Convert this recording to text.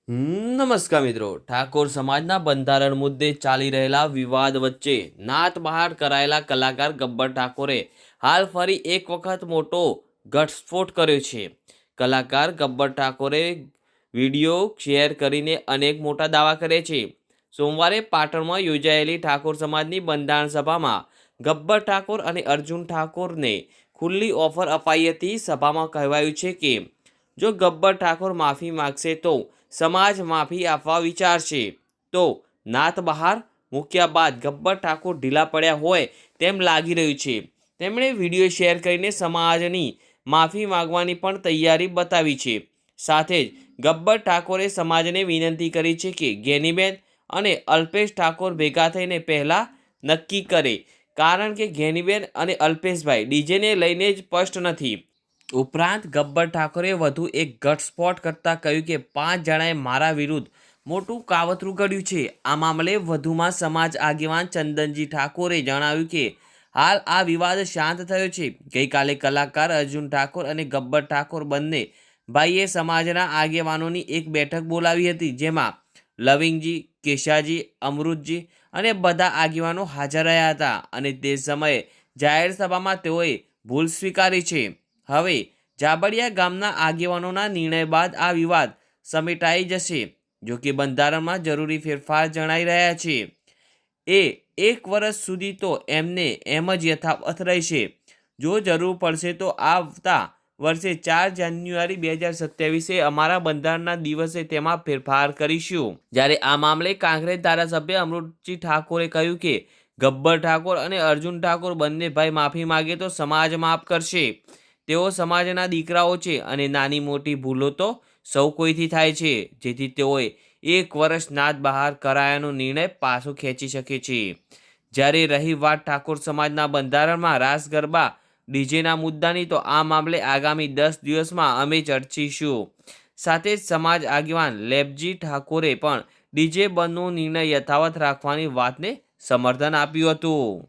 નમસ્કાર મિત્રો, ઠાકોર સમાજના બંધારણ મુદ્દે ચાલી રહેલા વિવાદ વચ્ચે નાત બહાર કરાયેલા કલાકાર ગબ્બર ઠાકોરે હાલ ફરી એક વખત મોટો ઘટસ્ફોટ કર્યો છે. કલાકાર ગબ્બર ઠાકોરે વિડીયો શેર કરીને અનેક મોટા દાવા કર્યા છે. સોમવારે પાટણમાં યોજાયેલી ઠાકોર સમાજની બંધારણ સભામાં ગબ્બર ઠાકોર અને અર્જુન ઠાકોરને ખુલ્લી ઓફર અપાઈ હતી. સભામાં કહેવાયું છે કે જો ગબ્બર ઠાકોર માફી માગશે તો સમાજ માફી આપવા વિચારશે. તો નાત બહાર મૂક્યા બાદ ગબ્બર ઠાકોર ઢીલા પડ્યા હોય તેમ લાગી રહ્યું છે. તેમણે વિડીયો શેર કરીને સમાજની માફી માંગવાની પણ તૈયારી બતાવી છે. સાથે જ ગબ્બર ઠાકોરે સમાજને વિનંતી કરી છે કે ગેનીબેન અને અલ્પેશ ઠાકોર ભેગા થઈને પહેલાં નક્કી કરે, કારણ કે ગેનીબેન અને અલ્પેશભાઈ ડીજેને લઈને જ સ્પષ્ટ નથી. ઉપરાંત ગબ્બર ઠાકોરે વધુ એક ઘટસ્ફોટ કરતાં કહ્યું કે 5 જણાએ મારા વિરુદ્ધ મોટું કાવતરું ઘડ્યું છે. આ મામલે વધુમાં સમાજ આગેવાન ચંદનજી ઠાકોરે જણાવ્યું કે હાલ આ વિવાદ શાંત થયો છે. ગઈકાલે કલાકાર અર્જુન ઠાકોર અને ગબ્બર ઠાકોર બંને ભાઈએ સમાજના આગેવાનોની એક બેઠક બોલાવી હતી, જેમાં લવિંગજી, કેશાજી, અમૃતજી અને બધા આગેવાનો હાજર રહ્યા હતા અને તે સમયે જાહેર સભામાં તેઓએ ભૂલ સ્વીકારી છે. હવે જાબડિયા ગામના આગેવાનોના નિર્ણય બાદ આ વિવાદ સમેટાઈ જશે. જોકે બંધારણમાં જરૂરી ફેરફાર જણાઈ રહ્યા છે. એક વર્ષ સુધી તો એમને એમ જ યથાવત રહેશે. જો જરૂર પડશે તો આવતા વર્ષે 4 જાન્યુઆરી 2027 અમારા બંધારણના દિવસે તેમાં ફેરફાર કરીશું. જ્યારે આ મામલે કાંગ્રેસ ધારાસભ્ય અમૃતજી ઠાકોરે કહ્યું કે ગબ્બર ઠાકોર અને અર્જુન ઠાકોર બંને ભાઈ માફી માગે તો સમાજ માફ કરશે. તેઓ સમાજના દીકરાઓ છે અને નાની મોટી ભૂલો તો સૌ કોઈથી થાય છે, જેથી તેઓએ 1 વર્ષ નાત બહાર કરાયાનો નિર્ણય પાછો ખેંચી શકે છે. જ્યારે રહી વાત ઠાકોર સમાજના બંધારણમાં રાસ ગરબા ડીજેના મુદ્દાની, તો આ મામલે આગામી 10 દિવસમાં અમે ચર્ચીશું. સાથે જ સમાજ આગેવાન લેબજી ઠાકોરે પણ ડીજે બંધનો નિર્ણય યથાવત રાખવાની વાતને સમર્થન આપ્યું હતું.